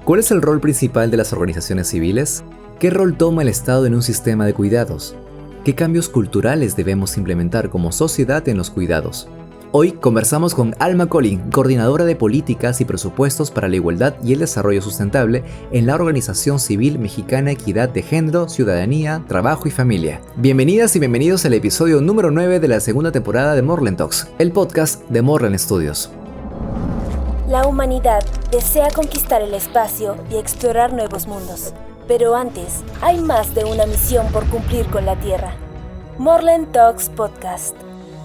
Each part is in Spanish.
¿Cuál es el rol principal de las organizaciones civiles? ¿Qué rol toma el Estado en un sistema de cuidados? ¿Qué cambios culturales debemos implementar como sociedad en los cuidados? Hoy conversamos con Alma Collin, coordinadora de políticas y presupuestos para la igualdad y el desarrollo sustentable en la Organización Civil Mexicana Equidad de Género, Ciudadanía, Trabajo y Familia. Bienvenidas y bienvenidos al episodio número 9 de la segunda temporada de Moreland Talks, el podcast de Moreland Studios. La humanidad desea conquistar el espacio y explorar nuevos mundos. Pero antes, hay más de una misión por cumplir con la Tierra. Moreland Talks Podcast.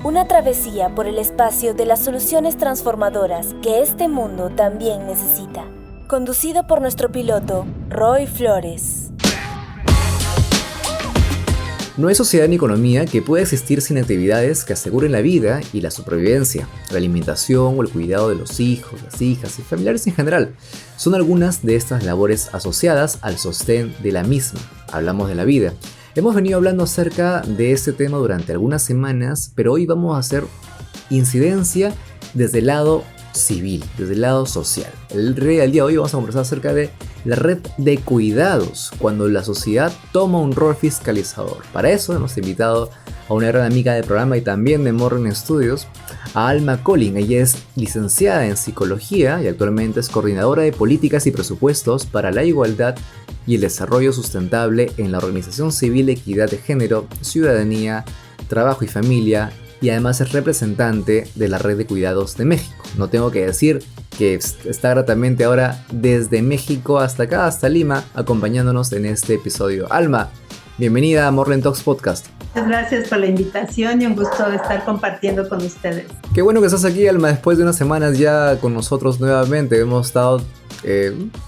Una travesía por el espacio de las soluciones transformadoras que este mundo también necesita. Conducido por nuestro piloto, Roy Flores. No hay sociedad ni economía que pueda existir sin actividades que aseguren la vida y la supervivencia. La alimentación o el cuidado de los hijos, las hijas y familiares en general son algunas de estas labores asociadas al sostén de la misma. Hablamos de la vida. Hemos venido hablando acerca de este tema durante algunas semanas, pero hoy vamos a hacer incidencia desde el lado civil, desde el lado social. El día de hoy vamos a conversar acerca de la red de cuidados, cuando la sociedad toma un rol fiscalizador. Para eso hemos invitado a una gran amiga del programa y también de Moreland Studios, a Alma Collin. Ella es licenciada en psicología y actualmente es coordinadora de políticas y presupuestos para la igualdad y el desarrollo sustentable en la Organización Civil Equidad de Género, Ciudadanía, Trabajo y Familia, y además es representante de la Red de Cuidados de México. No tengo que decir que está gratamente ahora desde México hasta acá, hasta Lima, acompañándonos en este episodio. Alma, bienvenida a Moreland Talks Podcast. Muchas gracias por la invitación y un gusto estar compartiendo con ustedes. Qué bueno que estás aquí, Alma, después de unas semanas ya con nosotros nuevamente. Hemos estado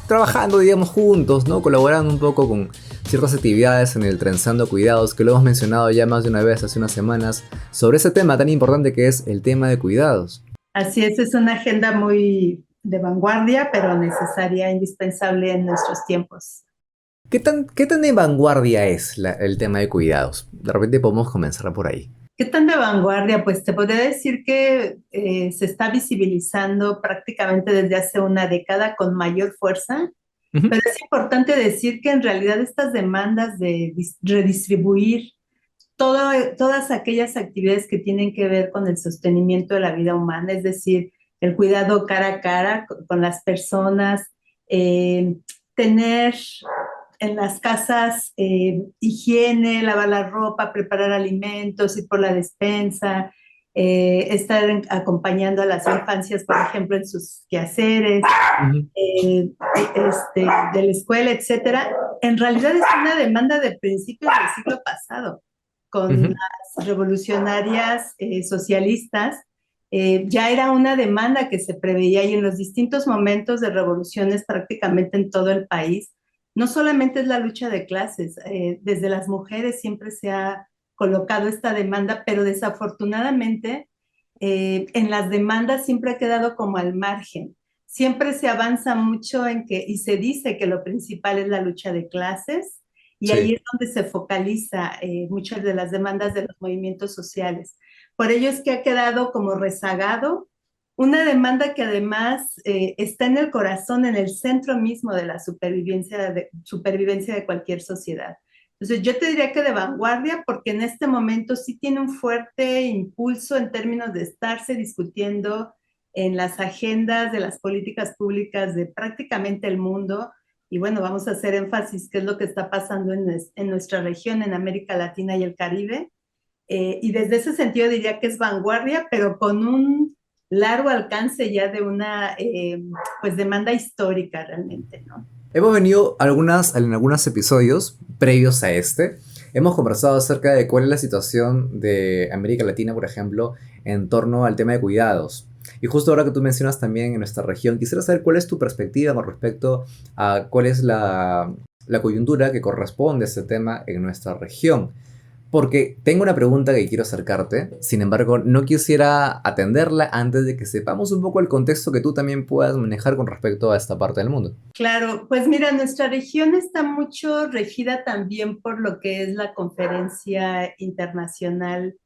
trabajando, digamos, juntos, ¿no? Colaborando un poco con ciertas actividades en el Trenzando Cuidados, que lo hemos mencionado ya más de una vez hace unas semanas, sobre ese tema tan importante que es el tema de cuidados. Así es una agenda muy de vanguardia, pero necesaria, indispensable en nuestros tiempos. ¿Qué tan de vanguardia es el tema de cuidados? De repente podemos comenzar por ahí. ¿Qué tan de vanguardia? Pues te podría decir que se está visibilizando prácticamente desde hace una década con mayor fuerza. Uh-huh. Pero es importante decir que en realidad estas demandas de redistribuir todas aquellas actividades que tienen que ver con el sostenimiento de la vida humana, es decir, el cuidado cara a cara con las personas, tener en las casas higiene, lavar la ropa, preparar alimentos, ir por la despensa, estar acompañando a las infancias, por ejemplo, en sus quehaceres, uh-huh. De la escuela, etcétera. En realidad es una demanda de principios del siglo pasado, con uh-huh. las revolucionarias socialistas. Ya era una demanda que se preveía y en los distintos momentos de revoluciones prácticamente en todo el país. No solamente es la lucha de clases, desde las mujeres siempre se ha colocado esta demanda, pero desafortunadamente en las demandas siempre ha quedado como al margen. Siempre se avanza mucho y se dice que lo principal es la lucha de clases y sí. Ahí es donde se focaliza muchas de las demandas de los movimientos sociales. Por ello es que ha quedado como rezagado una demanda que además está en el corazón, en el centro mismo de la supervivencia de cualquier sociedad. Entonces yo te diría que de vanguardia, porque en este momento sí tiene un fuerte impulso en términos de estarse discutiendo en las agendas de las políticas públicas de prácticamente el mundo. Y bueno, vamos a hacer énfasis qué es lo que está pasando en nuestra región, en América Latina y el Caribe. Y desde ese sentido diría que es vanguardia, pero con un largo alcance ya de una pues demanda histórica realmente, ¿no? Hemos venido en algunos episodios previos a hemos conversado acerca de cuál es la situación de América Latina, por ejemplo, en torno al tema de cuidados. Y justo ahora que tú mencionas también en nuestra región, quisiera saber cuál es tu perspectiva con respecto a cuál es la coyuntura que corresponde a este tema en nuestra región. Porque tengo una pregunta que quiero acercarte, sin embargo, no quisiera atenderla antes de que sepamos un poco el contexto que tú también puedas manejar con respecto a esta parte del mundo. Claro, pues mira, nuestra región está mucho regida también por lo que es la Conferencia Internacional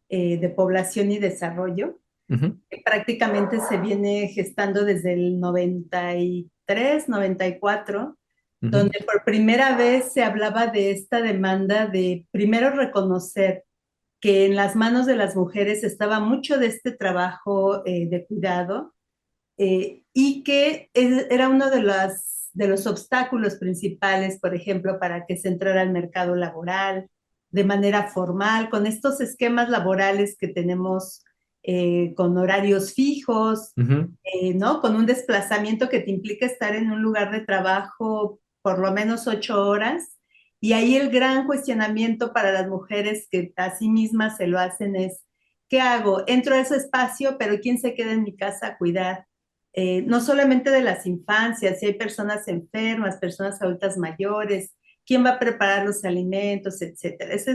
de Población y Desarrollo, uh-huh. que prácticamente se viene gestando desde el 90 y 93, 94, Ujú. donde por primera vez se hablaba de esta demanda de primero reconocer que en las manos de las mujeres estaba mucho de este trabajo de cuidado, y que era uno de los obstáculos principales, por ejemplo, para que se entrara al mercado laboral de manera formal, con estos esquemas laborales que tenemos, con horarios fijos, Ujú. ¿no? Con un desplazamiento que te implica estar en un lugar de trabajo por lo menos 8 horas. Y ahí el gran cuestionamiento para las mujeres que a sí mismas se lo hacen es, ¿qué hago? Entro a ese espacio, pero ¿quién se queda en mi casa a cuidar? No solamente de las infancias, si hay personas enfermas, personas adultas mayores, quién va a preparar los alimentos, etcétera. Esa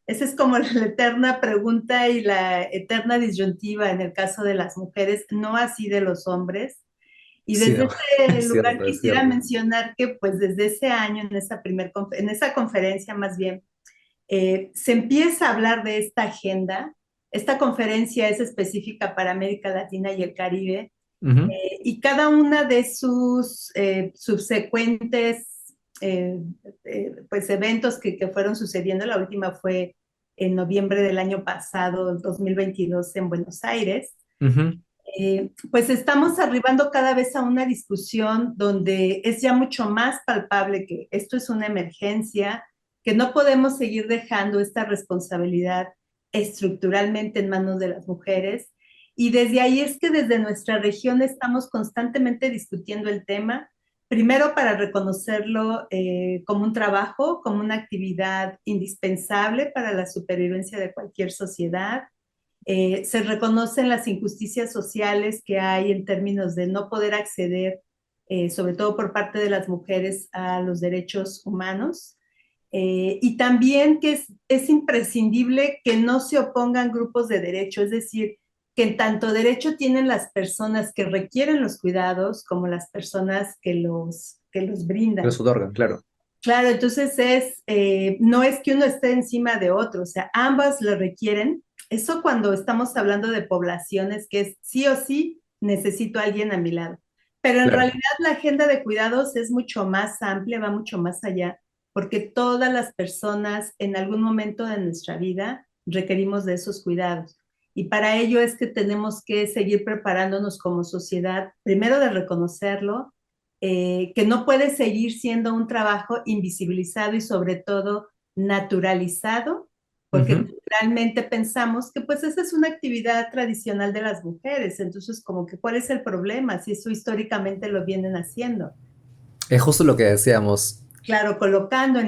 es como la eterna pregunta y la eterna disyuntiva en el caso de las mujeres, no así de los hombres. Y Sí, desde ese es lugar cierto, es quisiera cierto. mencionar que pues desde ese año, en esa conferencia más bien, se empieza a hablar de esta agenda. Esta conferencia es específica para América Latina y el Caribe, Ujú. y cada una de sus subsecuentes pues eventos que fueron sucediendo, la última fue en noviembre del año pasado, 2022, en Buenos Aires, Ujú. pues estamos arribando cada vez a una discusión donde es ya mucho más palpable que esto es una emergencia, que no podemos seguir dejando esta responsabilidad estructuralmente en manos de las mujeres. Y desde ahí es que desde nuestra región estamos constantemente discutiendo el tema, primero para reconocerlo como un trabajo, como una actividad indispensable para la supervivencia de cualquier sociedad. Se reconocen las injusticias sociales que hay en términos de no poder acceder, sobre todo por parte de las mujeres, a los derechos humanos. Y también que es imprescindible que no se opongan grupos de derecho, es decir, que en tanto derecho tienen las personas que requieren los cuidados como las personas que los Los brindan. otorgan, claro. Claro, entonces no es que uno esté encima de otro, o sea, ambas lo requieren. Eso cuando estamos hablando de poblaciones que es sí o sí necesito a alguien a mi lado. Pero en Claro. realidad la agenda de cuidados es mucho más amplia, va mucho más allá, porque todas las personas en algún momento de nuestra vida requerimos de esos cuidados. Y para ello es que tenemos que seguir preparándonos como sociedad, primero de reconocerlo, que no puede seguir siendo un trabajo invisibilizado y sobre todo naturalizado, porque Ujú. culturalmente pensamos que pues esa es una actividad tradicional de las mujeres, entonces como que cuál es el problema si eso históricamente lo vienen haciendo. Es justo lo que decíamos. Claro, colocando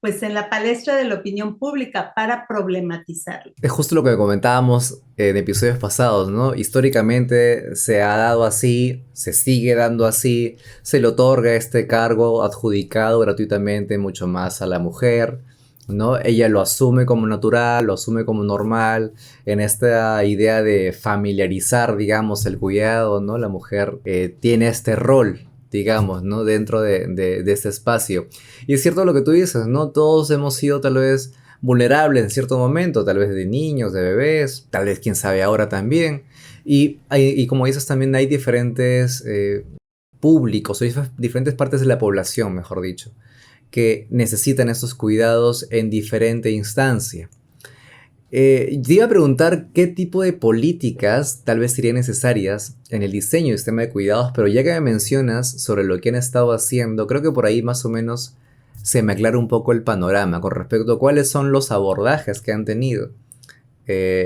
pues en la palestra de la opinión pública para problematizarlo. Es justo lo que comentábamos en episodios pasados, ¿no? Históricamente se ha dado así, se sigue dando así, se le otorga este cargo adjudicado gratuitamente mucho más a la mujer, ¿no? Ella lo asume como natural, lo asume como normal, en esta idea de familiarizar, digamos, el cuidado, ¿no? La mujer tiene este rol, digamos, ¿no? Dentro de este espacio. Y es cierto lo que tú dices, ¿no? Todos hemos sido tal vez vulnerable en cierto momento, tal vez de niños, de bebés, tal vez quién sabe ahora también. Y como dices, también hay diferentes públicos o diferentes partes de la población, mejor dicho, que necesitan estos cuidados en diferente instancia. Te iba a preguntar qué tipo de políticas tal vez serían necesarias en el diseño del sistema de cuidados, pero ya que me mencionas sobre lo que han estado haciendo, creo que por ahí más o menos se me aclara un poco el panorama con respecto a cuáles son los abordajes que han tenido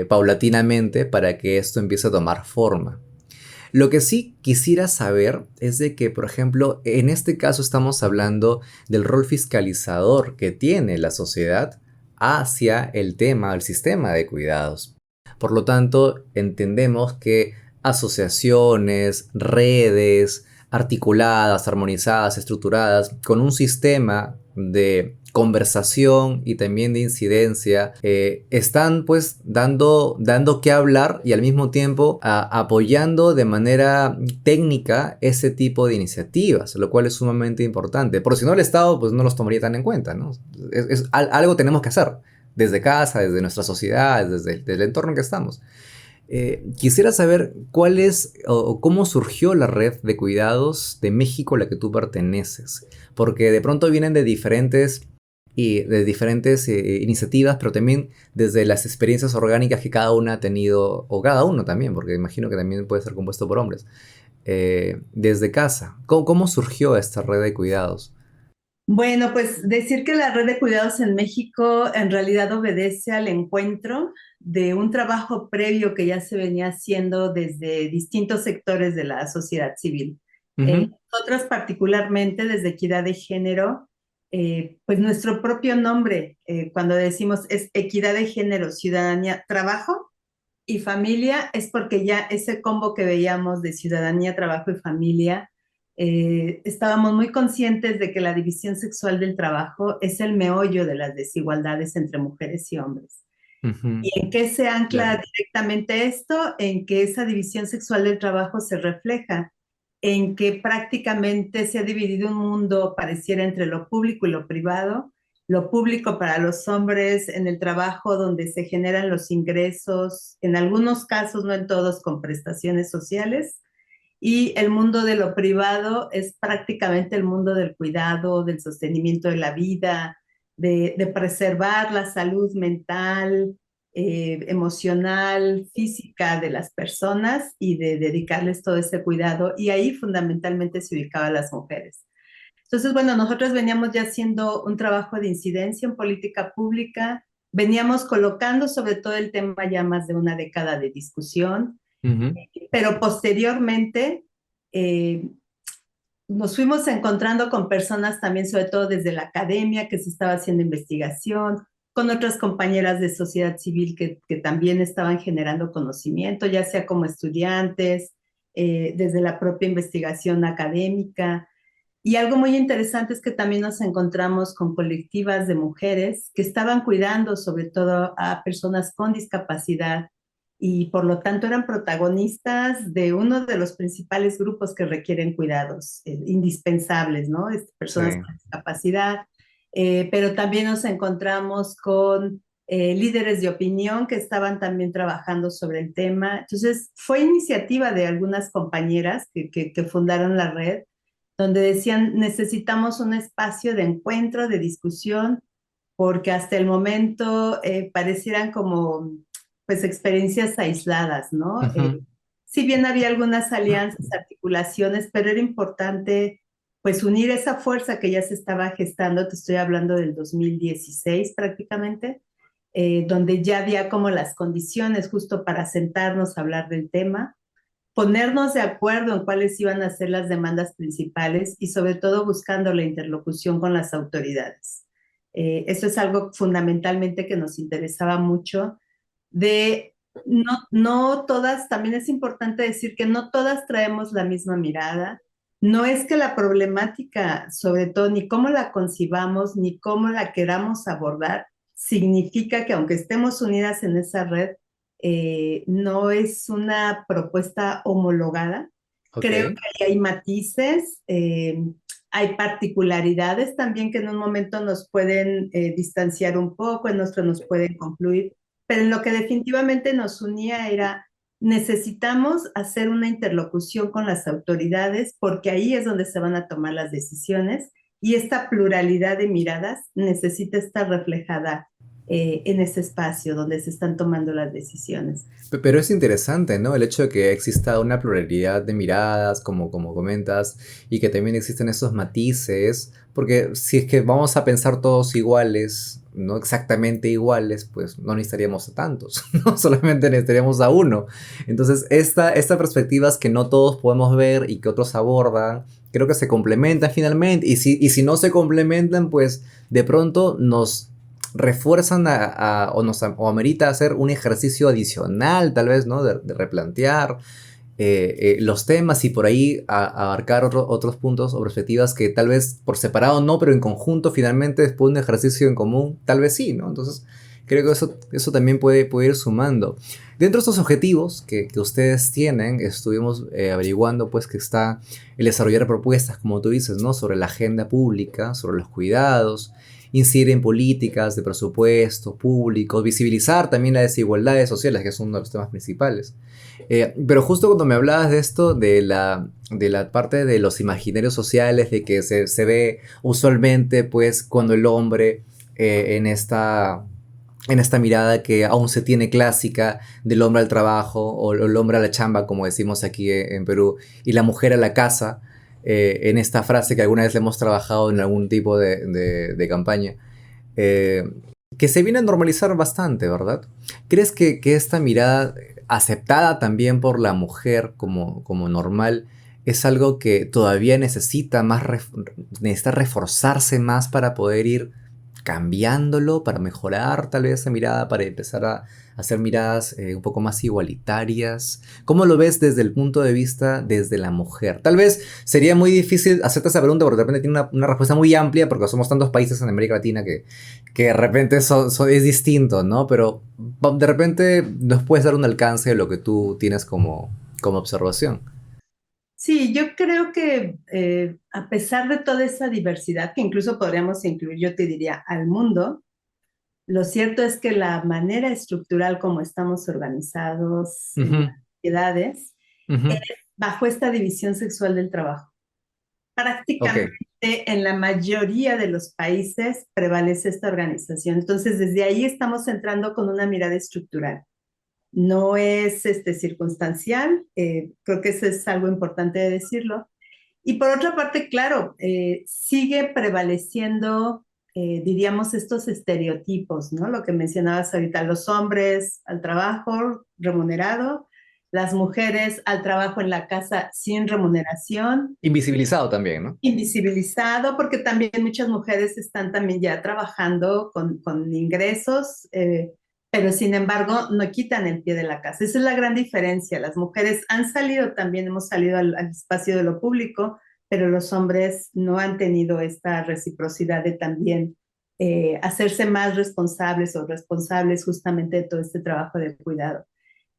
paulatinamente para que esto empiece a tomar forma. Lo que sí quisiera saber es de que, por ejemplo, en este caso estamos hablando del rol fiscalizador que tiene la sociedad hacia el tema, el sistema de cuidados. Por lo tanto, entendemos que asociaciones, redes articuladas, armonizadas, estructuradas, con un sistema de conversación y también de incidencia, están pues dando que hablar y al mismo tiempo apoyando de manera técnica ese tipo de iniciativas, lo cual es sumamente importante, porque si no el Estado pues no los tomaría tan en cuenta, ¿no? Algo tenemos que hacer desde casa, desde nuestra sociedad, desde el entorno en que estamos. Quisiera saber cuál es o cómo surgió la red de cuidados de México a la que tú perteneces, porque de pronto vienen de diferentes iniciativas, pero también desde las experiencias orgánicas que cada una ha tenido, o cada uno también, porque imagino que también puede ser compuesto por hombres, desde casa. ¿Cómo surgió esta red de cuidados? Bueno, pues decir que la red de cuidados en México en realidad obedece al encuentro de un trabajo previo que ya se venía haciendo desde distintos sectores de la sociedad civil. Ujú, Nosotras particularmente desde Equidad de Género, pues nuestro propio nombre, cuando decimos es Equidad de Género, Ciudadanía, Trabajo y Familia, es porque ya ese combo que veíamos de ciudadanía, trabajo y familia, estábamos muy conscientes de que la división sexual del trabajo es el meollo de las desigualdades entre mujeres y hombres. ujú, ¿Y en qué se ancla claro. directamente esto? En que esa división sexual del trabajo se refleja en que prácticamente se ha dividido un mundo pareciera entre lo público y lo público para los hombres en el trabajo donde se generan los ingresos, en algunos casos, no en todos, con prestaciones sociales, y el mundo de lo privado es prácticamente el mundo del cuidado, del sostenimiento de la vida, de preservar la salud mental, emocional, física de las personas y de dedicarles todo ese cuidado. Y ahí fundamentalmente se ubicaban las mujeres. Entonces, bueno, nosotros veníamos ya haciendo un trabajo de incidencia en política pública, veníamos colocando sobre todo el tema ya más de una década de discusión, Ujú, pero posteriormente eh, nos fuimos encontrando con personas también, sobre todo desde la academia, que se estaba haciendo investigación, con otras compañeras de sociedad civil que también estaban generando conocimiento, ya sea como estudiantes, desde la propia investigación académica. Y algo muy interesante es que también nos encontramos con colectivas de mujeres que estaban cuidando sobre todo a personas con discapacidad y por lo tanto eran protagonistas de uno de los principales grupos que requieren cuidados indispensables, ¿no? sí. Personas con discapacidad, pero también nos encontramos con líderes de opinión que estaban también trabajando sobre el tema. Entonces, fue iniciativa de algunas compañeras que fundaron la red donde decían, necesitamos un espacio de encuentro, de discusión, porque hasta el momento parecieran como pues experiencias aisladas, ¿no? Ujú. Si bien había algunas alianzas, articulaciones, pero era importante pues unir esa fuerza que ya se estaba gestando, te estoy hablando del 2016 prácticamente, donde ya había como las condiciones justo para sentarnos a hablar del tema, ponernos de acuerdo en cuáles iban a ser las demandas principales y sobre todo buscando la interlocución con las autoridades. Eso es algo fundamentalmente que nos interesaba mucho. De no todas, también es importante decir que no todas traemos la misma mirada. No es que la problemática, sobre todo, ni cómo la concibamos, ni cómo la queramos abordar, significa que aunque estemos unidas en esa red, no es una propuesta homologada. Creo Ok. que ahí hay matices, hay particularidades también que en un momento nos pueden distanciar un poco, en otro nos pueden concluir, pero en lo que definitivamente nos unía era necesitamos hacer una interlocución con las autoridades porque ahí es donde se van a tomar las decisiones y esta pluralidad de miradas necesita estar reflejada en ese espacio donde se están tomando las decisiones. Pero es interesante, ¿no? El hecho de que exista una pluralidad de miradas, como comentas, y que también existen esos matices, porque si es que vamos a pensar todos iguales, no exactamente iguales, pues no necesitaríamos a tantos, ¿no? Solamente necesitaríamos a uno. Entonces, esta perspectiva es que no todos podemos ver y que otros abordan, creo que se complementan finalmente, y si no se complementan, pues de pronto nos refuerzan o amerita hacer un ejercicio adicional, tal vez, ¿no? De replantear los temas y por ahí abarcar otros puntos o perspectivas que tal vez por separado no, pero en conjunto finalmente después de un ejercicio en común, tal vez sí, ¿no? Entonces creo que eso también puede ir sumando. Dentro de estos objetivos que ustedes tienen, estuvimos averiguando pues que está el desarrollar propuestas, como tú dices, ¿no? Sobre la agenda pública, sobre los cuidados, incidir en políticas de presupuestos públicos, visibilizar también las desigualdades sociales, que es uno de los temas principales. Pero justo cuando me hablabas de esto, de la parte de los imaginarios sociales, de que se ve usualmente, pues, cuando el hombre en esta mirada que aún se tiene clásica del hombre al trabajo o el hombre a la chamba, como decimos aquí en Perú, y la mujer a la casa, en esta frase que alguna vez le hemos trabajado en algún tipo de campaña, eh, que se viene a normalizar bastante, ¿verdad? ¿Crees que esta mirada aceptada también por la mujer como normal es algo que todavía necesita reforzarse más para poder ir cambiándolo, para mejorar tal vez esa mirada, para empezar a hacer miradas un poco más igualitarias? ¿Cómo lo ves desde el punto de vista desde la mujer? Tal vez sería muy difícil hacerte esa pregunta porque de repente tiene una respuesta muy amplia porque somos tantos países en América Latina que de repente es distinto, ¿no? Pero de repente nos puedes dar un alcance de lo que tú tienes como observación. Sí, yo creo que a pesar de toda esa diversidad, que incluso podríamos incluir, yo te diría, al mundo, lo cierto es que la manera estructural como estamos organizados en las Ujú, sociedades es ujú. bajo esta división sexual del trabajo. Ok, Prácticamente en la mayoría de los países prevalece esta organización. Entonces, desde ahí estamos entrando con una mirada estructural. No es circunstancial, creo que eso es algo importante de decirlo. Y por otra parte, claro, sigue prevaleciendo, diríamos, estos estereotipos, ¿no? Lo que mencionabas ahorita, los hombres al trabajo remunerado, las mujeres al trabajo en la casa sin remuneración, invisibilizado también, ¿no? invisibilizado, porque también muchas mujeres están también ya trabajando con ingresos, pero sin embargo no quitan el pie de la casa. Esa es la gran diferencia. Las mujeres han salido también, hemos salido al espacio de lo público, pero los hombres no han tenido esta reciprocidad de también hacerse más responsables o responsables justamente de todo este trabajo de cuidado.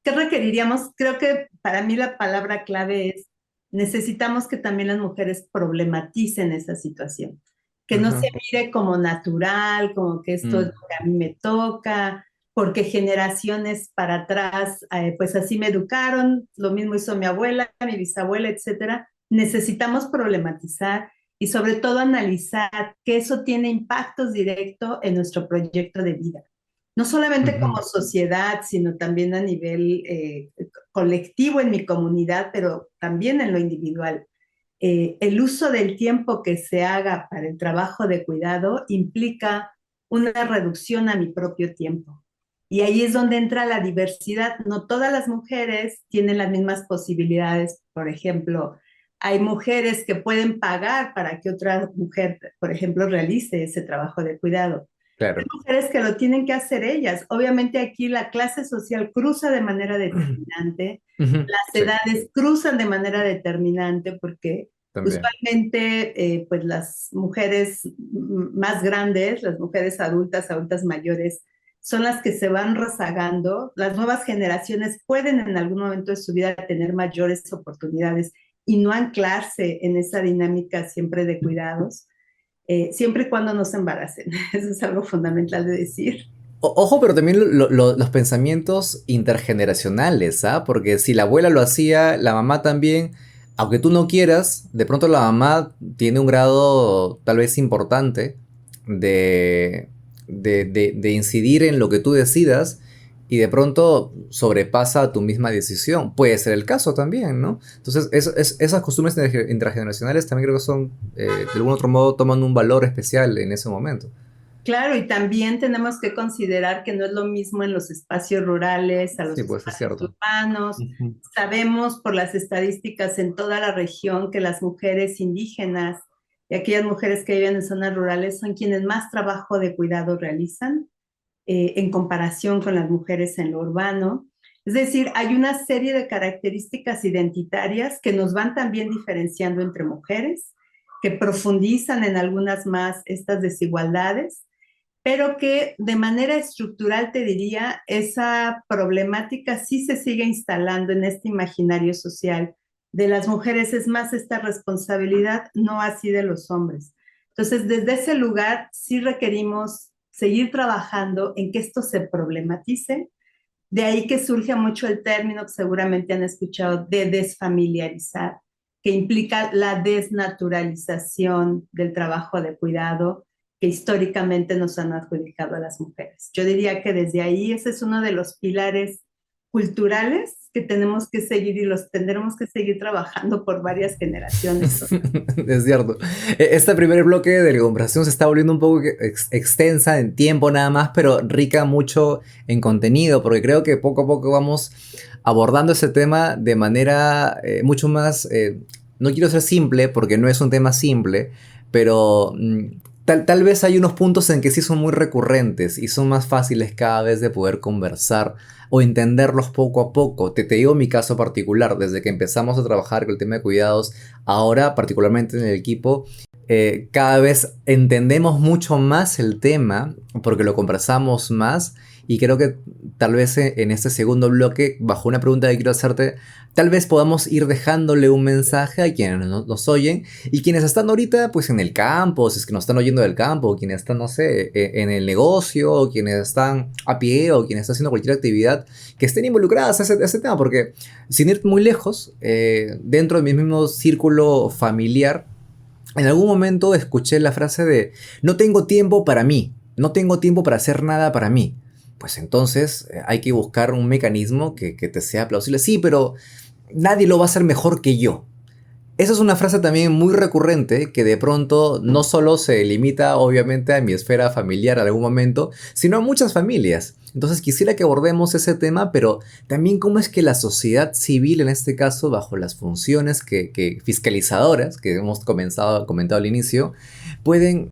¿Qué requeriríamos? Creo que para mí la palabra clave es, necesitamos que también las mujeres problematicen esa situación, que no se Ajá. mire como natural, como que esto es lo Mm, que a mí me toca, porque generaciones para atrás, pues así me educaron, lo mismo hizo mi abuela, mi bisabuela, etcétera. Necesitamos problematizar y sobre todo analizar que eso tiene impactos directos en nuestro proyecto de vida, no solamente ujú. como sociedad, sino también a nivel colectivo en mi comunidad, pero también en lo individual. El uso del tiempo que se haga para el trabajo de cuidado implica una reducción a mi propio tiempo. Y ahí es donde entra la diversidad. No todas las mujeres tienen las mismas posibilidades. Por ejemplo, hay mujeres que pueden pagar para que otra mujer, por ejemplo, realice ese trabajo de cuidado. Hay Claro. mujeres que lo tienen que hacer ellas. Obviamente aquí la clase social cruza de manera determinante, Ujú. las Sí, edades cruzan de manera determinante porque también. usualmente pues las mujeres más grandes, las mujeres adultas, adultas mayores, son las que se van rezagando. Las nuevas generaciones pueden en algún momento de su vida tener mayores oportunidades y no anclarse en esa dinámica siempre de cuidados, siempre y cuando no se embaracen. Eso es algo fundamental de decir. Ojo, pero también los pensamientos intergeneracionales, ¿ah? Porque si la abuela lo hacía, la mamá también, aunque tú no quieras, de pronto la mamá tiene un grado tal vez importante de, de incidir en lo que tú decidas y de pronto sobrepasa tu misma decisión. Puede ser el caso también, ¿no? Entonces, esas costumbres intergeneracionales también creo que son, de algún otro modo, toman un valor especial en ese momento. Claro, y también tenemos que considerar que no es lo mismo en los espacios rurales a los Sí, pues es espacios cierto. urbanos. Ujú. Sabemos por las estadísticas en toda la región que las mujeres indígenas y aquellas mujeres que viven en zonas rurales son quienes más trabajo de cuidado realizan, en comparación con las mujeres en lo urbano. Es decir, hay una serie de características identitarias que nos van también diferenciando entre mujeres, que profundizan en algunas más estas desigualdades, pero que de manera estructural, te diría, esa problemática sí se sigue instalando en este imaginario social de las mujeres. Es más esta responsabilidad, no así de los hombres. Entonces, desde ese lugar sí requerimos seguir trabajando en que esto se problematice. De ahí que surge mucho el término que seguramente han escuchado de desfamiliarizar, que implica la desnaturalización del trabajo de cuidado que históricamente nos han adjudicado a las mujeres. Yo diría que desde ahí ese es uno de los pilares culturales que tenemos que seguir y los tendremos que seguir trabajando por varias generaciones. Es cierto. Este primer bloque de la conversación se está volviendo un poco extensa en tiempo nada más, pero rica mucho en contenido, porque creo que poco a poco vamos abordando ese tema de manera mucho más, no quiero ser simple, porque no es un tema simple, pero tal vez hay unos puntos en que sí son muy recurrentes y son más fáciles cada vez de poder conversar o entenderlos poco a poco. Te digo mi caso particular, desde que empezamos a trabajar con el tema de cuidados, ahora particularmente en el equipo, cada vez entendemos mucho más el tema porque lo conversamos más y creo que tal vez en este segundo bloque, bajo una pregunta que quiero hacerte, tal vez podamos ir dejándole un mensaje a quienes nos oyen y quienes están ahorita pues en el campo, si es que nos están oyendo del campo, o quienes están, no sé, en el negocio, o quienes están a pie, o quienes están haciendo cualquier actividad, que estén involucradas en ese tema, porque sin ir muy lejos, dentro de mi mismo círculo familiar, en algún momento escuché la frase de no tengo tiempo para mí, no tengo tiempo para hacer nada para mí. Pues entonces hay que buscar un mecanismo que te sea plausible. Sí, pero nadie lo va a hacer mejor que yo. Esa es una frase también muy recurrente que de pronto no solo se limita obviamente a mi esfera familiar en algún momento, sino a muchas familias. Entonces quisiera que abordemos ese tema, pero también cómo es que la sociedad civil, en este caso, bajo las funciones fiscalizadoras que hemos comentado al inicio, pueden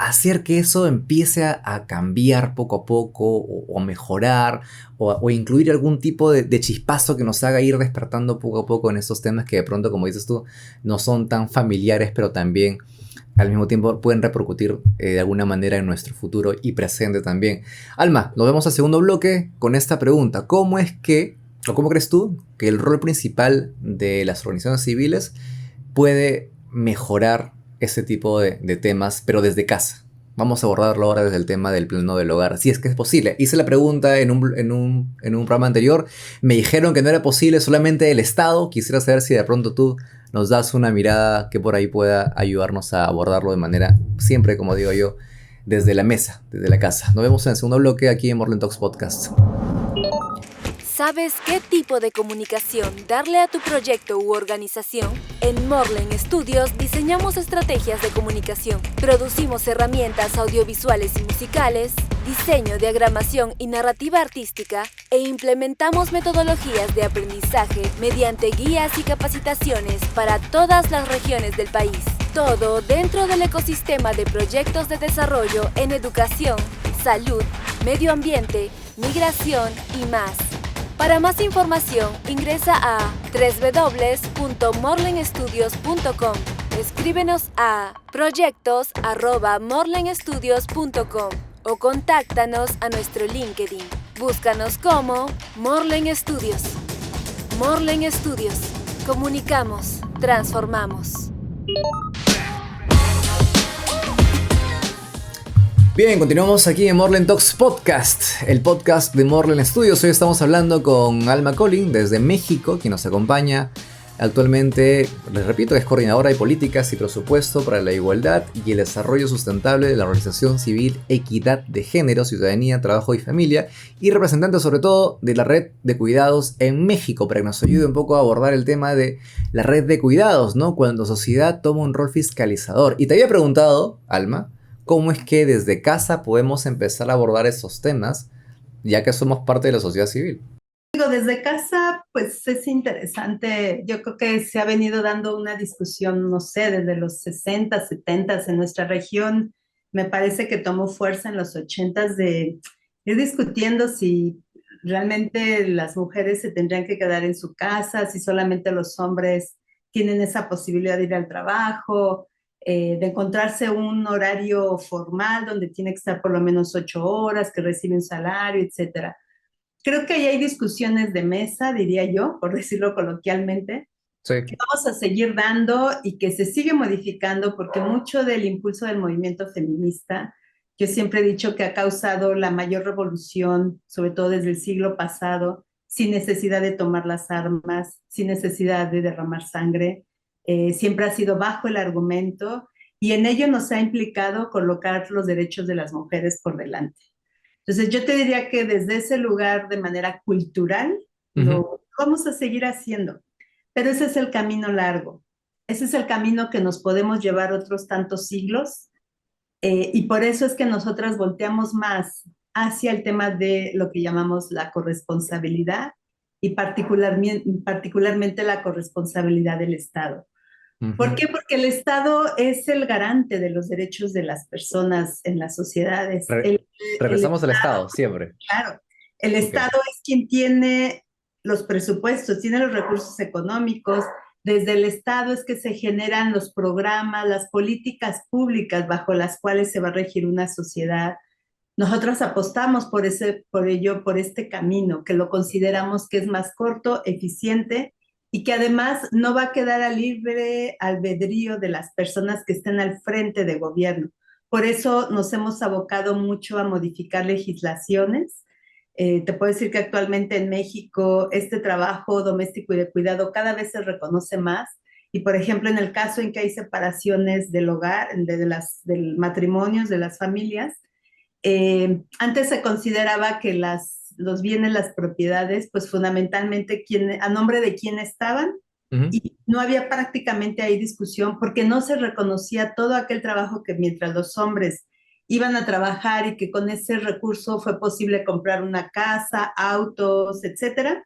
hacer que eso empiece a cambiar poco a poco o mejorar o incluir algún tipo de chispazo que nos haga ir despertando poco a poco en esos temas que de pronto, como dices tú, no son tan familiares, pero también al mismo tiempo pueden repercutir de alguna manera en nuestro futuro y presente también. Alma, nos vemos al segundo bloque con esta pregunta. ¿Cómo es que, o cómo crees tú, que el rol principal de las organizaciones civiles puede mejorar ese tipo de temas, pero desde casa? Vamos a abordarlo ahora desde el tema del plano del hogar, si es que es posible. Hice la pregunta en un programa anterior, me dijeron que no era posible, solamente el Estado. Quisiera saber si de pronto tú nos das una mirada que por ahí pueda ayudarnos a abordarlo de manera, siempre como digo yo, desde la mesa, desde la casa. Nos vemos en el segundo bloque aquí en Morland Talks Podcast. ¿Sabes qué tipo de comunicación darle a tu proyecto u organización? En Morland Studios diseñamos estrategias de comunicación, producimos herramientas audiovisuales y musicales, diseño, diagramación y narrativa artística e implementamos metodologías de aprendizaje mediante guías y capacitaciones para todas las regiones del país. Todo dentro del ecosistema de proyectos de desarrollo en educación, salud, medio ambiente, migración y más. Para más información, ingresa a www.morlandstudios.com. Escríbenos a proyectos@morlandstudios.com o contáctanos a nuestro LinkedIn. Búscanos como Morland Studios. Morland Studios. Comunicamos, transformamos. Bien, continuamos aquí en Morland Talks Podcast, el podcast de Morland Studios. Hoy estamos hablando con Alma Collin desde México, quien nos acompaña actualmente, les repito, es coordinadora de políticas y presupuesto para la igualdad y el desarrollo sustentable de la Organización Civil Equidad de Género, Ciudadanía, Trabajo y Familia, y representante sobre todo de la Red de Cuidados en México, para que nos ayude un poco a abordar el tema de la red de cuidados, ¿no? Cuando la sociedad toma un rol fiscalizador. Y te había preguntado, Alma, ¿cómo es que desde casa podemos empezar a abordar esos temas, ya que somos parte de la sociedad civil? Digo, desde casa, pues es interesante. Yo creo que se ha venido dando una discusión, no sé, desde los 60, 70 en nuestra región. Me parece que tomó fuerza en los 80 de ir discutiendo si realmente las mujeres se tendrían que quedar en su casa, si solamente los hombres tienen esa posibilidad de ir al trabajo, de encontrarse un horario formal donde tiene que estar por lo menos 8 horas, que recibe un salario, etcétera. Creo que ahí hay discusiones de mesa, diría yo, por decirlo coloquialmente, Sí. Vamos a seguir dando y que se sigue modificando porque mucho del impulso del movimiento feminista, yo siempre he dicho que ha causado la mayor revolución, sobre todo desde el siglo pasado, sin necesidad de tomar las armas, sin necesidad de derramar sangre, siempre ha sido bajo el argumento y en ello nos ha implicado colocar los derechos de las mujeres por delante. Entonces yo te diría que desde ese lugar, de manera cultural, Ujú. lo vamos a seguir haciendo. Pero ese es el camino largo. Ese es el camino que nos podemos llevar otros tantos siglos. Y por eso es que nosotras volteamos más hacia el tema de lo que llamamos la corresponsabilidad y particularmente la corresponsabilidad del Estado. ¿Por Ujú. qué? Porque el Estado es el garante de los derechos de las personas en las sociedades. Re- regresamos al Estado, siempre. Claro, el Ok. Estado es quien tiene los presupuestos, tiene los recursos económicos. Desde el Estado es que se generan los programas, las políticas públicas bajo las cuales se va a regir una sociedad. Nosotros apostamos por ello, por este camino, que lo consideramos que es más corto, eficiente y que además no va a quedar a libre albedrío de las personas que estén al frente de gobierno. Por eso nos hemos abocado mucho a modificar legislaciones. Te puedo decir que actualmente en México este trabajo doméstico y de cuidado cada vez se reconoce más. Y por ejemplo, en el caso en que hay separaciones del hogar, del matrimonios, de las familias, antes se consideraba que los bienes, las propiedades, pues fundamentalmente a nombre de quién estaban Ujú. y no había prácticamente ahí discusión porque no se reconocía todo aquel trabajo que mientras los hombres iban a trabajar y que con ese recurso fue posible comprar una casa, autos, etcétera,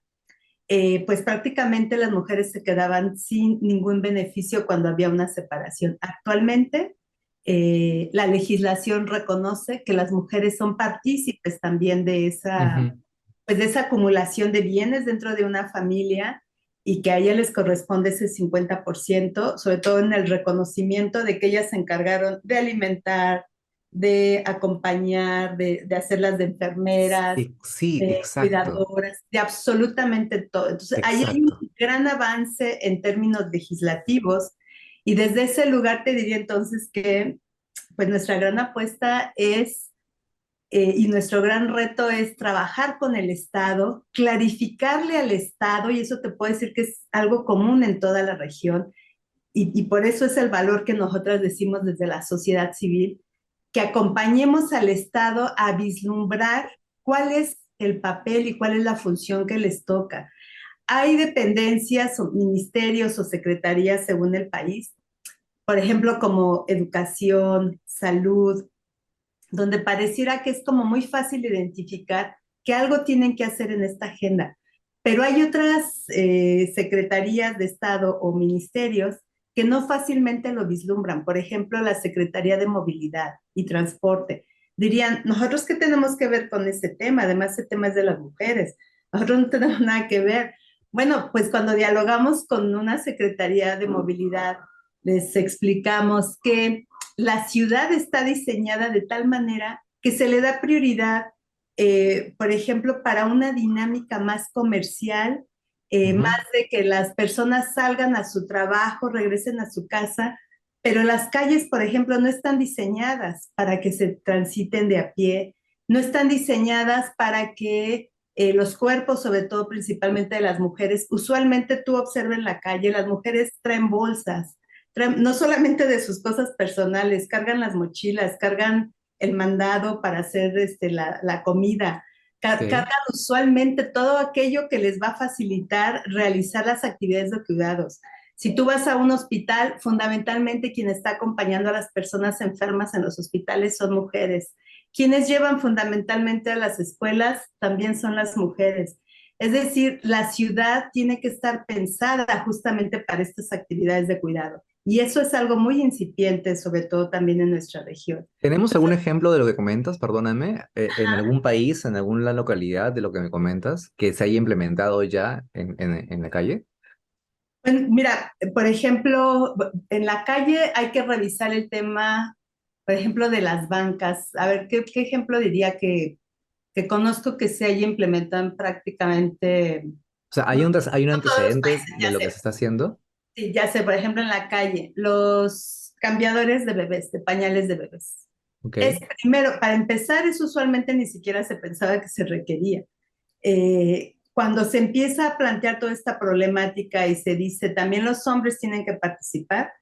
pues prácticamente las mujeres se quedaban sin ningún beneficio cuando había una separación. Actualmente, la legislación reconoce que las mujeres son partícipes también Ujú. pues de esa acumulación de bienes dentro de una familia y que a ella les corresponde ese 50%, sobre todo en el reconocimiento de que ellas se encargaron de alimentar, de acompañar, de hacerlas de enfermeras, Sí, de exacto, cuidadoras, de absolutamente todo. Entonces, ahí hay exacto. un gran avance en términos legislativos y desde ese lugar te diría entonces que pues nuestra gran apuesta es y nuestro gran reto es trabajar con el Estado, clarificarle al Estado, y eso te puedo decir que es algo común en toda la región, y por eso es el valor que nosotras decimos desde la sociedad civil, que acompañemos al Estado a vislumbrar cuál es el papel y cuál es la función que les toca. Hay dependencias o ministerios o secretarías según el país, por ejemplo, como educación, salud, donde pareciera que es como muy fácil identificar que algo tienen que hacer en esta agenda. Pero hay otras secretarías de Estado o ministerios que no fácilmente lo vislumbran. Por ejemplo, la Secretaría de Movilidad y Transporte. Dirían, ¿nosotros qué tenemos que ver con ese tema? Además, ese tema es de las mujeres. Nosotros no tenemos nada que ver. Bueno, pues cuando dialogamos con una Secretaría de Movilidad, les explicamos que la ciudad está diseñada de tal manera que se le da prioridad, por ejemplo, para una dinámica más comercial, más Ujú. de que las personas salgan a su trabajo, regresen a su casa, pero las calles, por ejemplo, no están diseñadas para que se transiten de a pie, no están diseñadas para que los cuerpos, sobre todo principalmente de las mujeres, usualmente tú observas en la calle, las mujeres traen bolsas, no solamente de sus cosas personales, cargan las mochilas, cargan el mandado para hacer la comida, Sí. cargan usualmente todo aquello que les va a facilitar realizar las actividades de cuidados. Si tú vas a un hospital, fundamentalmente quien está acompañando a las personas enfermas en los hospitales son mujeres. Quienes llevan fundamentalmente a las escuelas también son las mujeres. Es decir, la ciudad tiene que estar pensada justamente para estas actividades de cuidado. Y eso es algo muy incipiente, sobre todo también en nuestra región. ¿Tenemos algún ejemplo de lo que comentas? Perdóname, en algún país, en alguna localidad de lo que me comentas, que se haya implementado ya en la calle? Bueno, mira, por ejemplo, en la calle hay que revisar el tema, por ejemplo, de las bancas. A ver, ¿qué ejemplo diría que conozco que se haya implementado en prácticamente, O sea, no, hay un no todos los antecedente países, de ya lo que se sé. está haciendo? Sí, ya sé, por ejemplo, en la calle, los cambiadores de bebés, de pañales de bebés. Ok. Es primero, para empezar, eso usualmente ni siquiera se pensaba que se requería. Cuando se empieza a plantear toda esta problemática y se dice también los hombres tienen que participar,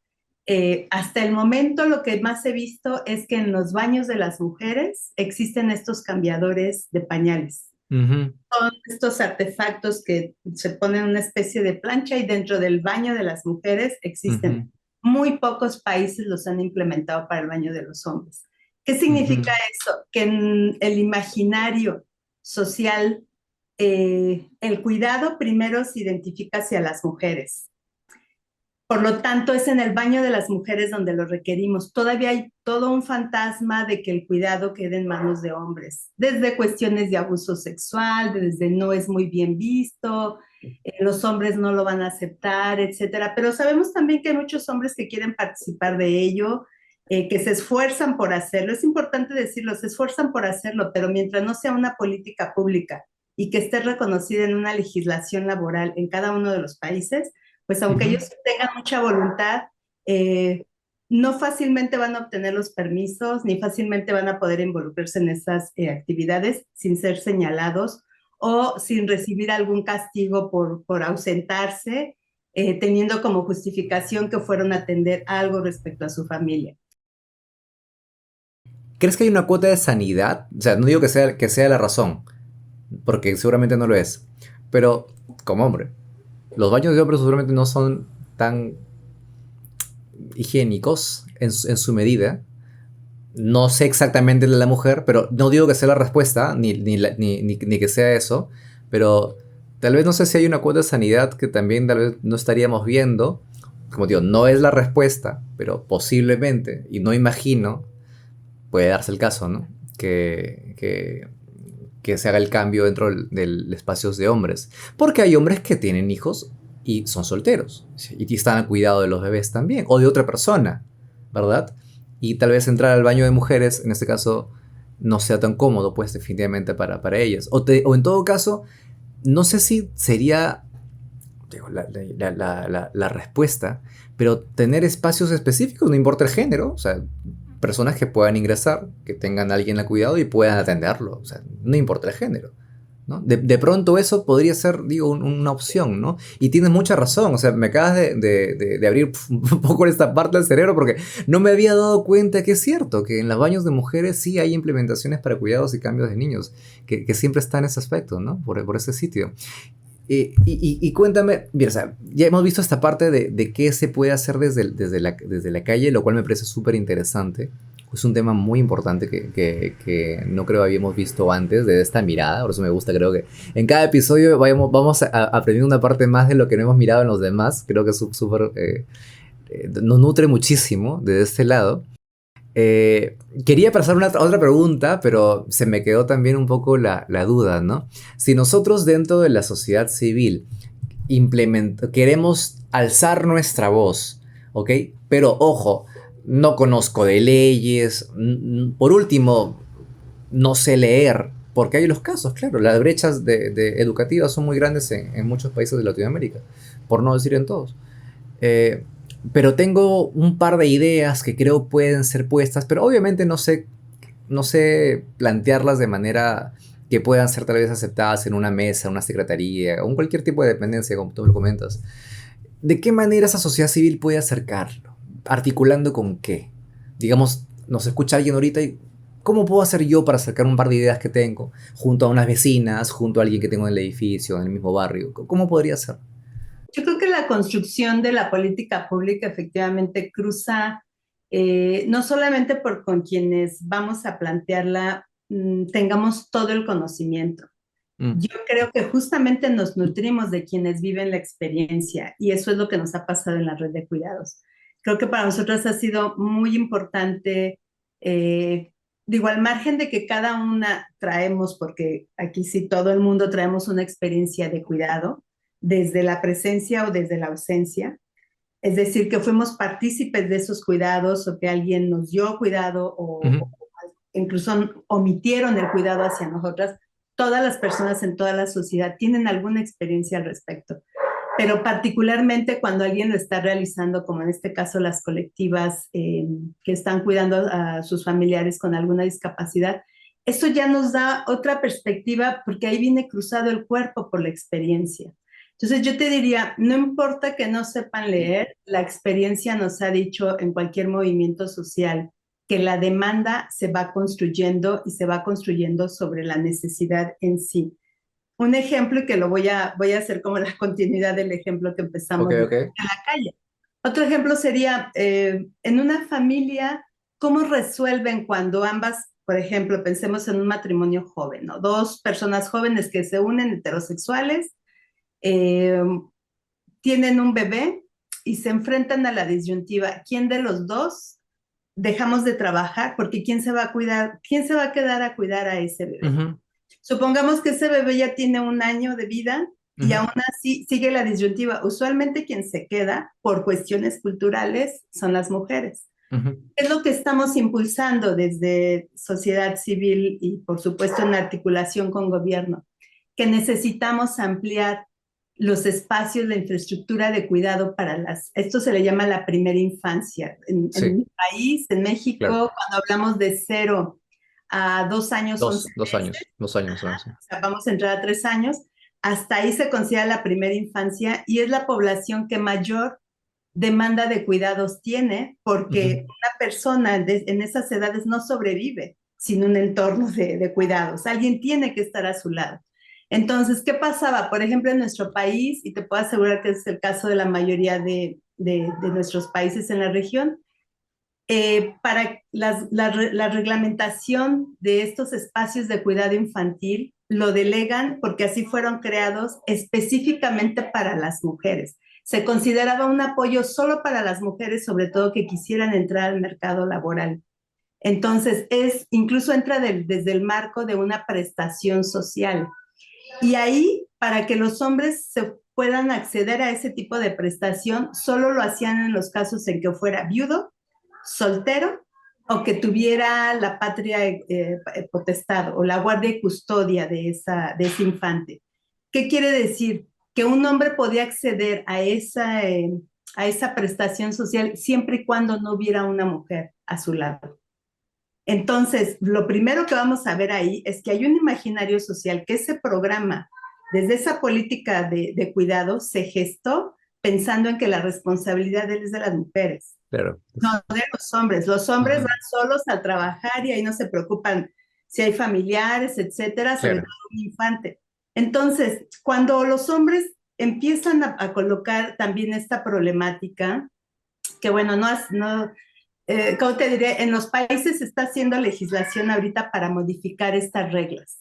hasta el momento lo que más he visto es que en los baños de las mujeres existen estos cambiadores de pañales. Ujú, Son estos artefactos que se ponen una especie de plancha y dentro del baño de las mujeres existen. ujú, Muy pocos países los han implementado para el baño de los hombres. ¿Qué ujú. significa eso? Que en el imaginario social, el cuidado primero se identifica hacia las mujeres. Por lo tanto, es en el baño de las mujeres donde lo requerimos. Todavía hay todo un fantasma de que el cuidado quede en manos de hombres, desde cuestiones de abuso sexual, desde no es muy bien visto, los hombres no lo van a aceptar, etcétera. Pero sabemos también que hay muchos hombres que quieren participar de ello, que se esfuerzan por hacerlo. Es importante decirlo, se esfuerzan por hacerlo, pero mientras no sea una política pública y que esté reconocida en una legislación laboral en cada uno de los países, pues aunque Ujú. ellos tengan mucha voluntad, eh, no fácilmente van a obtener los permisos, ni fácilmente van a poder involucrarse en esas actividades sin ser señalados o sin recibir algún castigo por ausentarse, teniendo como justificación que fueron a atender algo respecto a su familia. ¿Crees que hay una cuota de sanidad? O sea, no digo que sea la razón, porque seguramente no lo es. Pero, como hombre, los baños de hombres seguramente no son tan higiénicos en su medida. No sé exactamente de la mujer, pero no digo que sea la respuesta, ni que sea eso, pero tal vez no sé si hay una cuota de sanidad que también tal vez no estaríamos viendo. Como digo, no es la respuesta, pero posiblemente, y no imagino, puede darse el caso, ¿no? Que se haga el cambio dentro del espacios de hombres. Porque hay hombres que tienen hijos y son solteros, ¿sí? Y están al cuidado de los bebés también, o de otra persona, ¿verdad? Y tal vez entrar al baño de mujeres, en este caso, no sea tan cómodo, pues definitivamente para ellas. O en todo caso, no sé si sería digo, la respuesta, pero tener espacios específicos, no importa el género, o sea, personas que puedan ingresar, que tengan a alguien a cuidado y puedan atenderlo, o sea, no importa el género. ¿No? De pronto eso podría ser, digo, una opción, ¿no? Y tienes mucha razón, o sea, me acabas de abrir un poco esta parte del cerebro porque no me había dado cuenta que es cierto, que en los baños de mujeres sí hay implementaciones para cuidados y cambios de niños, que siempre está en ese aspecto, ¿no? Por ese sitio. Y cuéntame, bien, o sea, ya hemos visto esta parte de qué se puede hacer desde la calle, lo cual me parece súper interesante. Es un tema muy importante que no creo habíamos visto antes de esta mirada, por eso me gusta, creo que en cada episodio vamos aprendiendo una parte más de lo que no hemos mirado en los demás, creo que es súper, nos nutre muchísimo desde este lado. Quería pasar otra pregunta, pero se me quedó también un poco la duda, ¿no? Si nosotros dentro de la sociedad civil queremos alzar nuestra voz, ¿ok? Pero ojo, no conozco de leyes, por último, no sé leer, porque hay los casos, claro, las brechas educativas son muy grandes en muchos países de Latinoamérica, por no decir en todos. Eh, pero tengo un par de ideas que creo pueden ser puestas, pero obviamente no sé plantearlas de manera que puedan ser tal vez aceptadas en una mesa, una secretaría o en cualquier tipo de dependencia, como tú me lo comentas. ¿De qué manera esa sociedad civil puede acercarlo? ¿Articulando con qué? Digamos, nos escucha alguien ahorita y ¿cómo puedo hacer yo para acercar un par de ideas que tengo junto a unas vecinas, junto a alguien que tengo en el edificio, en el mismo barrio? ¿Cómo podría ser? Yo creo que la construcción de la política pública efectivamente cruza no solamente por con quienes vamos a plantearla, tengamos todo el conocimiento. Mm, Yo creo que justamente nos nutrimos de quienes viven la experiencia y eso es lo que nos ha pasado en la red de cuidados. Creo que para nosotros ha sido muy importante, digo, al margen de que cada una traemos, porque aquí sí todo el mundo traemos una experiencia de cuidado, desde la presencia o desde la ausencia. Es decir, que fuimos partícipes de esos cuidados o que alguien nos dio cuidado ujú, o incluso omitieron el cuidado hacia nosotras. Todas las personas en toda la sociedad tienen alguna experiencia al respecto. pero particularmente cuando alguien lo está realizando, como en este caso las colectivas que están cuidando a sus familiares con alguna discapacidad, eso ya nos da otra perspectiva porque ahí viene cruzado el cuerpo por la experiencia. Entonces yo te diría, no importa que no sepan leer, la experiencia nos ha dicho en cualquier movimiento social que la demanda se va construyendo y se va construyendo sobre la necesidad en sí. Un ejemplo que voy a hacer como la continuidad del ejemplo que Ok, empezamos de ok. la calle. Otro ejemplo sería en una familia, ¿cómo resuelven cuando ambas, por ejemplo, pensemos en un matrimonio joven, ¿no? Dos personas jóvenes que se unen, heterosexuales, eh, tienen un bebé y se enfrentan a la disyuntiva, ¿quién de los dos dejamos de trabajar? Porque ¿quién se va a cuidar? ¿Quién se va a quedar a cuidar a ese bebé? Ujú, Supongamos que ese bebé ya tiene un año de vida y ujú, aún así sigue la disyuntiva. Usualmente quien se queda por cuestiones culturales son las mujeres. ujú. Es lo que estamos impulsando desde sociedad civil y por supuesto en articulación con gobierno, que necesitamos ampliar los espacios de infraestructura de cuidado para esto se le llama la primera infancia. En Sí, mi país, en claro. México, cuando hablamos de 0 a 2 años, 11 meses, 2 años más o menos, sí. o sea, vamos a entrar a 3 años, hasta ahí se considera la primera infancia y es la población que mayor demanda de cuidados tiene porque Ujú. una persona en esas edades no sobrevive sin un entorno de cuidados. Alguien tiene que estar a su lado. Entonces, ¿qué pasaba? Por ejemplo, en nuestro país, y te puedo asegurar que es el caso de la mayoría de nuestros países en la región, para la reglamentación de estos espacios de cuidado infantil lo delegan porque así fueron creados específicamente para las mujeres. Se consideraba un apoyo solo para las mujeres, sobre todo que quisieran entrar al mercado laboral. Entonces, incluso entra desde el marco de una prestación social. Y ahí, para que los hombres se puedan acceder a ese tipo de prestación, solo lo hacían en los casos en que fuera viudo, soltero o que tuviera la patria potestad o la guardia y custodia de ese infante. ¿Qué quiere decir? Que un hombre podía acceder a esa prestación social siempre y cuando no hubiera una mujer a su lado. Entonces, lo primero que vamos a ver ahí es que hay un imaginario social que ese programa, desde esa política de cuidado, se gestó pensando en que la responsabilidad es de las mujeres, Claro. no de los hombres. Los hombres Ujú. van solos a trabajar y ahí no se preocupan si hay familiares, etcétera, sobre Claro. todo un infante. Entonces, cuando los hombres empiezan a colocar también esta problemática, que bueno, ¿cómo te diré? En los países se está haciendo legislación ahorita para modificar estas reglas.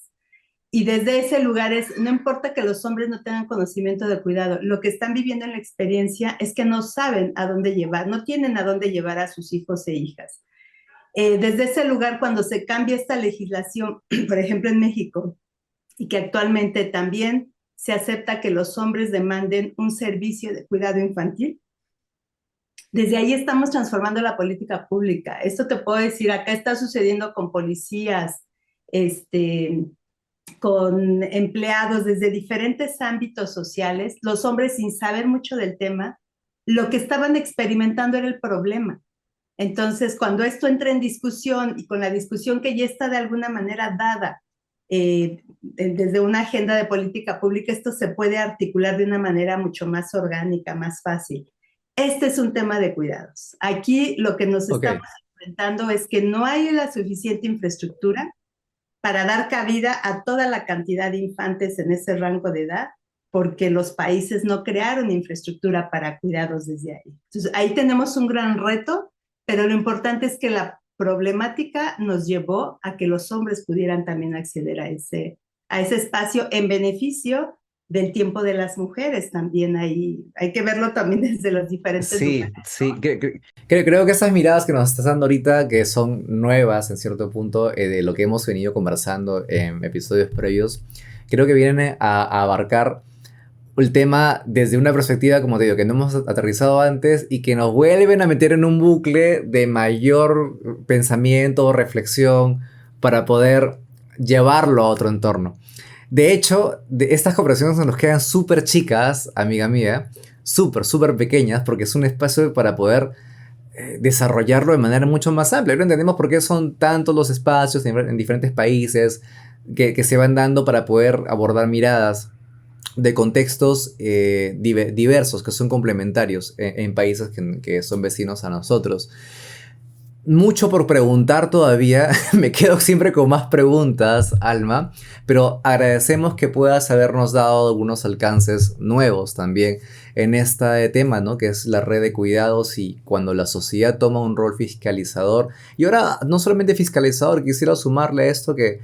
Y desde ese lugar no importa que los hombres no tengan conocimiento de cuidado, lo que están viviendo en la experiencia es que no saben a dónde llevar, no tienen a dónde llevar a sus hijos e hijas. Desde ese lugar, cuando se cambia esta legislación, por ejemplo en México, y que actualmente también se acepta que los hombres demanden un servicio de cuidado infantil, desde ahí estamos transformando la política pública. Esto te puedo decir, acá está sucediendo con policías, este, con empleados desde diferentes ámbitos sociales, los hombres sin saber mucho del tema, lo que estaban experimentando era el problema. Entonces, cuando esto entra en discusión y con la discusión que ya está de alguna manera dada desde una agenda de política pública, esto se puede articular de una manera mucho más orgánica, más fácil. Este es un tema de cuidados. Aquí lo que nos estamos Ok. enfrentando es que no hay la suficiente infraestructura para dar cabida a toda la cantidad de infantes en ese rango de edad, porque los países no crearon infraestructura para cuidados desde ahí. Entonces, ahí tenemos un gran reto, pero lo importante es que la problemática nos llevó a que los hombres pudieran también acceder a ese espacio en beneficio del tiempo de las mujeres también ahí. Hay que verlo también desde los diferentes lugares. Sí, sí, creo que esas miradas que nos estás dando ahorita, que son nuevas en cierto punto de lo que hemos venido conversando en episodios previos, creo que vienen a abarcar el tema desde una perspectiva, como te digo, que no hemos aterrizado antes y que nos vuelven a meter en un bucle de mayor pensamiento, reflexión, para poder llevarlo a otro entorno. De hecho, estas cooperaciones nos quedan súper chicas, amiga mía, súper, súper pequeñas, porque es un espacio para poder desarrollarlo de manera mucho más amplia. No entendemos por qué son tantos los espacios en diferentes países que se van dando para poder abordar miradas de contextos diversos, que son complementarios en países que son vecinos a nosotros. Mucho por preguntar todavía, me quedo siempre con más preguntas, Alma, pero agradecemos que puedas habernos dado algunos alcances nuevos también en este tema, ¿no? Que es la red de cuidados y cuando la sociedad toma un rol fiscalizador. Y ahora, no solamente fiscalizador, quisiera sumarle a esto que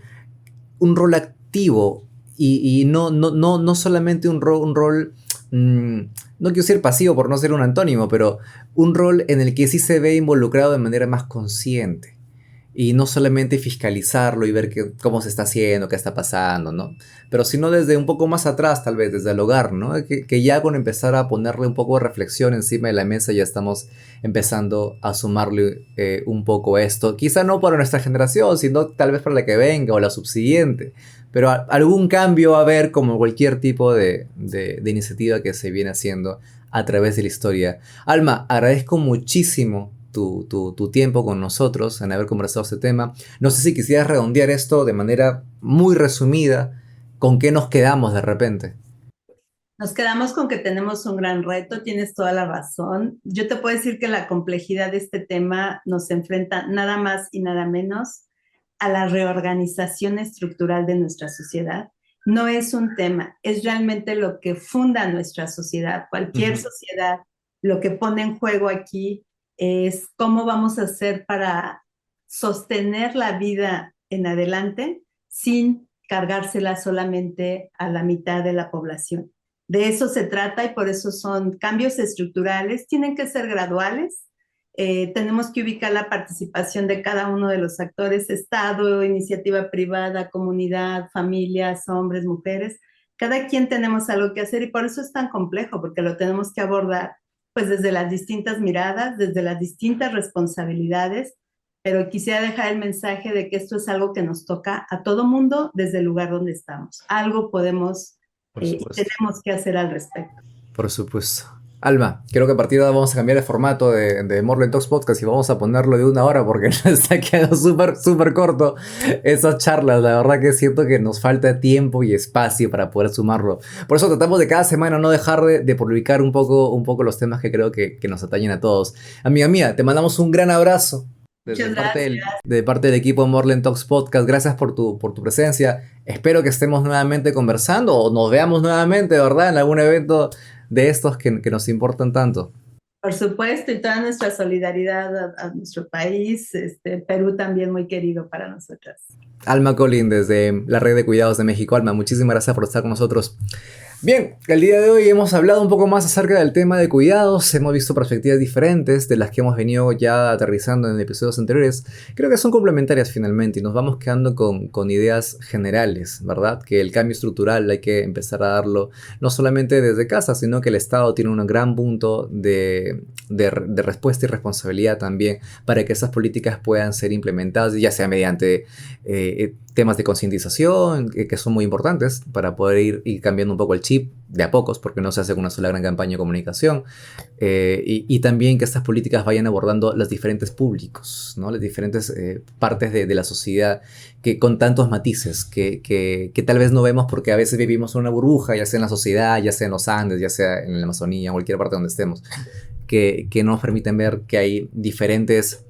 un rol activo y no solamente un rol no quiero ser pasivo por no ser un antónimo, pero un rol en el que sí se ve involucrado de manera más consciente. Y no solamente fiscalizarlo y ver cómo se está haciendo, qué está pasando, ¿no? Pero sino desde un poco más atrás, tal vez, desde el hogar, ¿no? Que ya con empezar a ponerle un poco de reflexión encima de la mesa ya estamos empezando a sumarle un poco esto. Quizá no para nuestra generación, sino tal vez para la que venga o la subsiguiente. Pero algún cambio va a haber como cualquier tipo de iniciativa que se viene haciendo a través de la historia. Alma, agradezco muchísimo tu tiempo con nosotros en haber conversado este tema. No sé si quisieras redondear esto de manera muy resumida. ¿Con qué nos quedamos de repente? Nos quedamos con que tenemos un gran reto, tienes toda la razón. Yo te puedo decir que la complejidad de este tema nos enfrenta nada más y nada menos a la reorganización estructural de nuestra sociedad. No es un tema, es realmente lo que funda nuestra sociedad. Cualquier sociedad, lo que pone en juego aquí es cómo vamos a hacer para sostener la vida en adelante sin cargársela solamente a la mitad de la población. De eso se trata y por eso son cambios estructurales, tienen que ser graduales. Tenemos que ubicar la participación de cada uno de los actores, Estado, iniciativa privada, comunidad, familias, hombres, mujeres. Cada quien tenemos algo que hacer y por eso es tan complejo, porque lo tenemos que abordar pues desde las distintas miradas, desde las distintas responsabilidades, pero quisiera dejar el mensaje de que esto es algo que nos toca a todo mundo desde el lugar donde estamos. Algo podemos y tenemos que hacer al respecto. Por supuesto. Alma, creo que a partir de ahora vamos a cambiar el formato de Morland Talks Podcast y vamos a ponerlo de 1 hora porque nos está quedando súper, súper corto esas charlas. La verdad que siento que nos falta tiempo y espacio para poder sumarlo. Por eso tratamos de cada semana no dejar de publicar un poco los temas que creo que nos atañen a todos. Amiga mía, te mandamos un gran abrazo. De parte del equipo de Morland Talks Podcast, gracias por tu presencia. Espero que estemos nuevamente conversando o nos veamos nuevamente, ¿verdad? En algún evento de estos que nos importan tanto. Por supuesto, y toda nuestra solidaridad a nuestro país, Perú también muy querido para nosotras. Alma Collin, desde la Red de Cuidados de México. Alma, muchísimas gracias por estar con nosotros. Bien, el día de hoy hemos hablado un poco más acerca del tema de cuidados, hemos visto perspectivas diferentes de las que hemos venido ya aterrizando en episodios anteriores. Creo que son complementarias finalmente y nos vamos quedando con ideas generales, ¿verdad? Que el cambio estructural hay que empezar a darlo no solamente desde casa, sino que el Estado tiene un gran punto de respuesta y responsabilidad también para que esas políticas puedan ser implementadas, ya sea mediante temas de concientización que son muy importantes para poder ir cambiando un poco el chip de a pocos, porque no se hace con una sola gran campaña de comunicación, y también que estas políticas vayan abordando los diferentes públicos, ¿no? Las diferentes partes de la sociedad que con tantos matices que tal vez no vemos porque a veces vivimos en una burbuja, ya sea en la sociedad, ya sea en los Andes, ya sea en la Amazonía, en cualquier parte donde estemos, que nos permiten ver que hay diferentes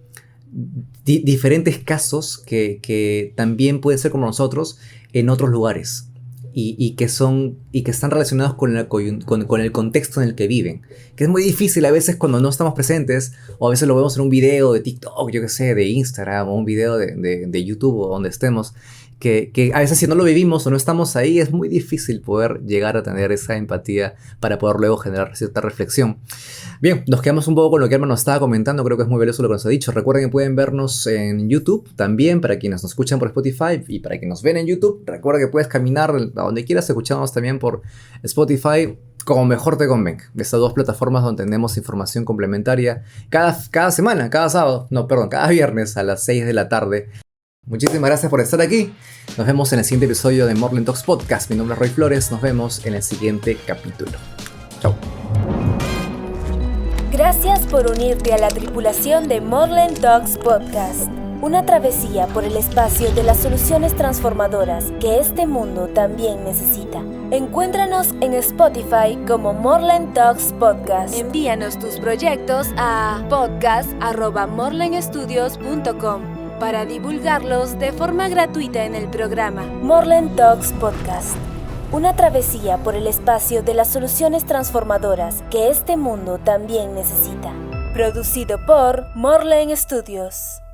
casos que también pueden ser como nosotros en otros lugares y que están relacionados con el contexto en el que viven, que es muy difícil a veces cuando no estamos presentes, o a veces lo vemos en un video de TikTok, yo qué sé, de Instagram, o un video de YouTube o donde estemos, que a veces si no lo vivimos o no estamos ahí es muy difícil poder llegar a tener esa empatía para poder luego generar cierta reflexión. Bien, nos quedamos un poco con lo que Alma nos estaba comentando, creo que es muy valioso lo que nos ha dicho. Recuerden que pueden vernos en YouTube también, para quienes nos escuchan por Spotify, y para quienes nos ven en YouTube, recuerda que puedes caminar a donde quieras, escuchándonos también por Spotify, como mejor te convenga. Estas dos plataformas donde tenemos información complementaria cada semana, cada sábado, no, perdón, cada viernes a las 6 de la tarde. Muchísimas gracias por estar aquí. Nos vemos en el siguiente episodio de Morland Talks Podcast. Mi nombre es Roy Flores. Nos vemos en el siguiente capítulo. Chao. Gracias por unirte a la tripulación de Morland Talks Podcast. Una travesía por el espacio de las soluciones transformadoras que este mundo también necesita. Encuéntranos en Spotify como Morland Talks Podcast. Envíanos tus proyectos a podcast@morlandstudios.com para divulgarlos de forma gratuita en el programa Morland Talks Podcast. Una travesía por el espacio de las soluciones transformadoras que este mundo también necesita. Producido por Morland Studios.